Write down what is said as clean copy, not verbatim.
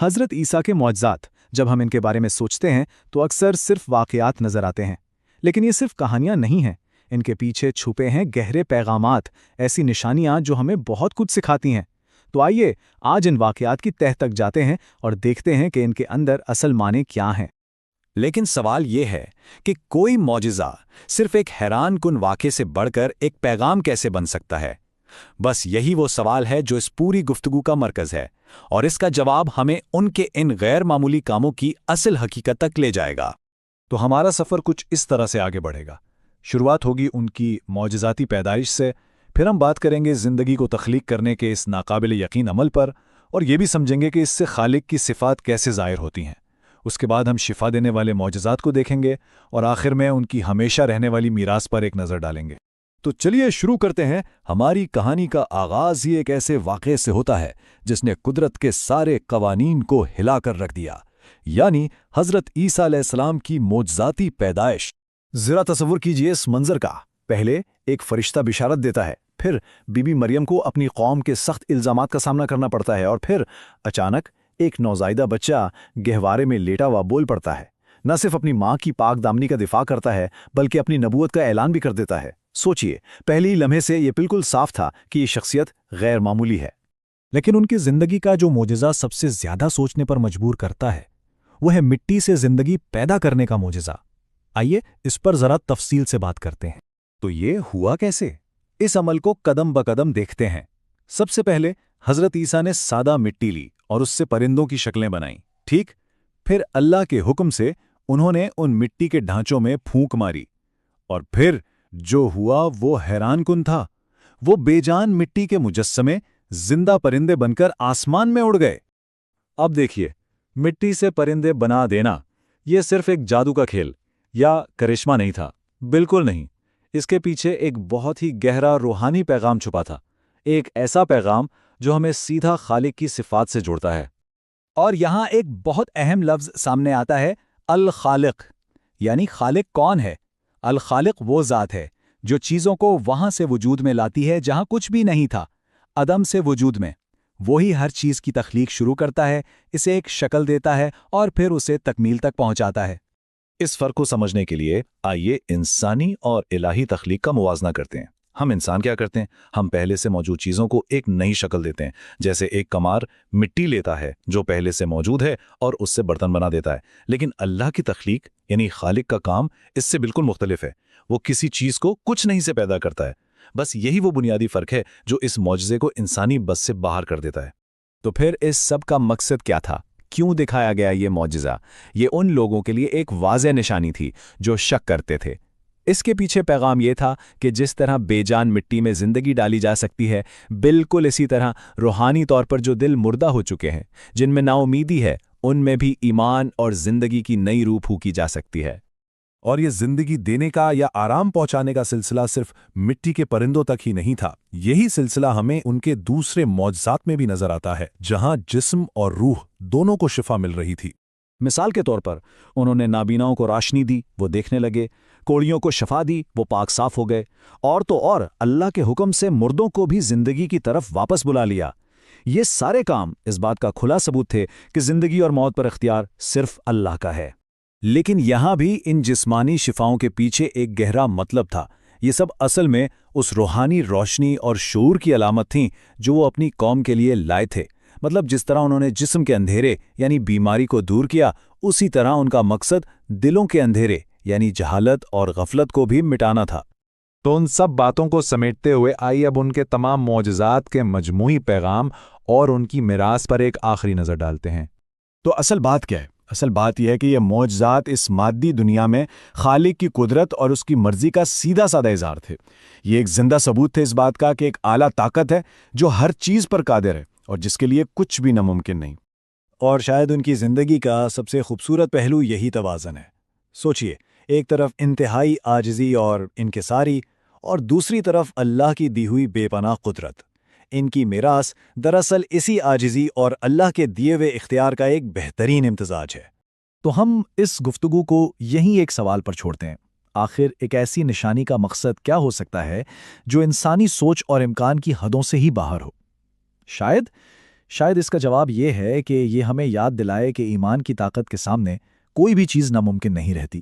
حضرت عیسیٰ کے معجزات جب ہم ان کے بارے میں سوچتے ہیں تو اکثر صرف واقعات نظر آتے ہیں، لیکن یہ صرف کہانیاں نہیں ہیں، ان کے پیچھے چھپے ہیں گہرے پیغامات، ایسی نشانیاں جو ہمیں بہت کچھ سکھاتی ہیں۔ تو آئیے آج ان واقعات کی تہہ تک جاتے ہیں اور دیکھتے ہیں کہ ان کے اندر اصل معنی کیا ہیں۔ لیکن سوال یہ ہے کہ کوئی معجزہ صرف ایک حیران کن واقعے سے بڑھ کر ایک پیغام کیسے بن سکتا ہے؟ بس یہی وہ سوال ہے جو اس پوری گفتگو کا مرکز ہے، اور اس کا جواب ہمیں ان کے ان غیر معمولی کاموں کی اصل حقیقت تک لے جائے گا۔ تو ہمارا سفر کچھ اس طرح سے آگے بڑھے گا۔ شروعات ہوگی ان کی معجزاتی پیدائش سے، پھر ہم بات کریں گے زندگی کو تخلیق کرنے کے اس ناقابل یقین عمل پر، اور یہ بھی سمجھیں گے کہ اس سے خالق کی صفات کیسے ظاہر ہوتی ہیں۔ اس کے بعد ہم شفا دینے والے معجزات کو دیکھیں گے، اور آخر میں ان کی ہمیشہ رہنے والی میراث پر ایک نظر ڈالیں گے۔ تو چلیے شروع کرتے ہیں۔ ہماری کہانی کا آغاز ہی ایک ایسے واقعے سے ہوتا ہے جس نے قدرت کے سارے قوانین کو ہلا کر رکھ دیا، یعنی حضرت عیسیٰ علیہ السلام کی معجزاتی پیدائش۔ ذرا تصور کیجئے اس منظر کا۔ پہلے ایک فرشتہ بشارت دیتا ہے، پھر بی بی مریم کو اپنی قوم کے سخت الزامات کا سامنا کرنا پڑتا ہے، اور پھر اچانک ایک نوزائیدہ بچہ گہوارے میں لیٹا ہوا بول پڑتا ہے۔ نہ صرف اپنی ماں کی پاک دامنی کا دفاع کرتا ہے بلکہ اپنی نبوت کا اعلان بھی کر دیتا ہے۔ سوچئے، پہلے ہی لمحے سے یہ بالکل صاف تھا کہ یہ شخصیت غیر معمولی ہے۔ لیکن ان کی زندگی کا جو معجزہ سب سے زیادہ سوچنے پر مجبور کرتا ہے وہ ہے مٹی سے زندگی پیدا کرنے کا معجزہ۔ آئیے اس پر ذرا تفصیل سے بات کرتے ہیں۔ تو یہ ہوا کیسے؟ اس عمل کو قدم بقدم دیکھتے ہیں۔ سب سے پہلے حضرت عیسیٰ نے سادہ مٹی لی اور اس سے پرندوں کی شکلیں بنائیں، ٹھیک؟ پھر اللہ کے حکم سے انہوں نے ان مٹی کے ڈھانچوں میں پھونک ماری، اور پھر جو ہوا وہ حیران کن تھا۔ وہ بے جان مٹی کے مجسمے زندہ پرندے بن کر آسمان میں اڑ گئے۔ اب دیکھیے، مٹی سے پرندے بنا دینا یہ صرف ایک جادو کا کھیل یا کرشمہ نہیں تھا، بالکل نہیں۔ اس کے پیچھے ایک بہت ہی گہرا روحانی پیغام چھپا تھا، ایک ایسا پیغام جو ہمیں سیدھا خالق کی صفات سے جوڑتا ہے۔ اور یہاں ایک بہت اہم لفظ سامنے آتا ہے، الخالق، یعنی خالق کون ہے؟ الخالق وہ ذات ہے جو چیزوں کو وہاں سے وجود میں لاتی ہے جہاں کچھ بھی نہیں تھا، عدم سے وجود میں۔ وہی ہر چیز کی تخلیق شروع کرتا ہے، اسے ایک شکل دیتا ہے اور پھر اسے تکمیل تک پہنچاتا ہے۔ اس فرق کو سمجھنے کے لیے آئیے انسانی اور الہی تخلیق کا موازنہ کرتے ہیں۔ ہم انسان کیا کرتے ہیں؟ ہم پہلے سے موجود چیزوں کو ایک نئی شکل دیتے ہیں، جیسے ایک کمار مٹی لیتا ہے جو پہلے سے موجود ہے اور اس سے برتن بنا دیتا ہے۔ لیکن اللہ کی تخلیق یعنی خالق کا کام اس سے بالکل مختلف ہے۔ وہ کسی چیز کو کچھ نہیں سے پیدا کرتا ہے۔ بس یہی وہ بنیادی فرق ہے جو اس معجزے کو انسانی بس سے باہر کر دیتا ہے۔ تو پھر اس سب کا مقصد کیا تھا؟ کیوں دکھایا گیا یہ معجزہ؟ یہ ان لوگوں کے لیے ایک واضح نشانی تھی جو شک کرتے تھے۔ اس کے پیچھے پیغام یہ تھا کہ جس طرح بے جان مٹی میں زندگی ڈالی جا سکتی ہے، بالکل اسی طرح روحانی طور پر جو دل مردہ ہو چکے ہیں، جن میں نا امیدی ہے، ان میں بھی ایمان اور زندگی کی نئی روح پھونکی جا سکتی ہے۔ اور یہ زندگی دینے کا یا آرام پہنچانے کا سلسلہ صرف مٹی کے پرندوں تک ہی نہیں تھا، یہی سلسلہ ہمیں ان کے دوسرے معجزات میں بھی نظر آتا ہے، جہاں جسم اور روح دونوں کو شفا مل رہی تھی۔ مثال کے طور پر انہوں نے نابیناؤں کو روشنی دی، وہ دیکھنے لگے، کوڑیوں کو شفا دی، وہ پاک صاف ہو گئے، اور تو اور اللہ کے حکم سے مردوں کو بھی زندگی کی طرف واپس بلا لیا۔ یہ سارے کام اس بات کا کھلا ثبوت تھے کہ زندگی اور موت پر اختیار صرف اللہ کا ہے۔ لیکن یہاں بھی ان جسمانی شفاؤں کے پیچھے ایک گہرا مطلب تھا۔ یہ سب اصل میں اس روحانی روشنی اور شعور کی علامت تھیں جو وہ اپنی قوم کے لیے لائے تھے۔ مطلب جس طرح انہوں نے جسم کے اندھیرے یعنی بیماری کو دور کیا، اسی طرح ان کا مقصد دلوں کے اندھیرے یعنی جہالت اور غفلت کو بھی مٹانا تھا۔ تو ان سب باتوں کو سمیٹتے ہوئے آئیے اب ان کے تمام معجزات کے مجموعی پیغام اور ان کی میراث پر ایک آخری نظر ڈالتے ہیں۔ تو اصل بات کیا ہے؟ اصل بات یہ ہے کہ یہ معجزات اس مادی دنیا میں خالق کی قدرت اور اس کی مرضی کا سیدھا سادہ اظہار تھے۔ یہ ایک زندہ ثبوت تھے اس بات کا کہ ایک اعلیٰ طاقت ہے جو ہر چیز پر قادر ہے اور جس کے لیے کچھ بھی ناممکن نہیں۔ اور شاید ان کی زندگی کا سب سے خوبصورت پہلو یہی توازن ہے۔ سوچئے، ایک طرف انتہائی عاجزی اور انکساری، اور دوسری طرف اللہ کی دی ہوئی بے پناہ قدرت۔ ان کی میراث دراصل اسی عاجزی اور اللہ کے دیے ہوئے اختیار کا ایک بہترین امتزاج ہے۔ تو ہم اس گفتگو کو یہیں ایک سوال پر چھوڑتے ہیں، آخر ایک ایسی نشانی کا مقصد کیا ہو سکتا ہے جو انسانی سوچ اور امکان کی حدوں سے ہی باہر ہو؟ شاید اس کا جواب یہ ہے کہ یہ ہمیں یاد دلائے کہ ایمان کی طاقت کے سامنے کوئی بھی چیز ناممکن نہیں رہتی۔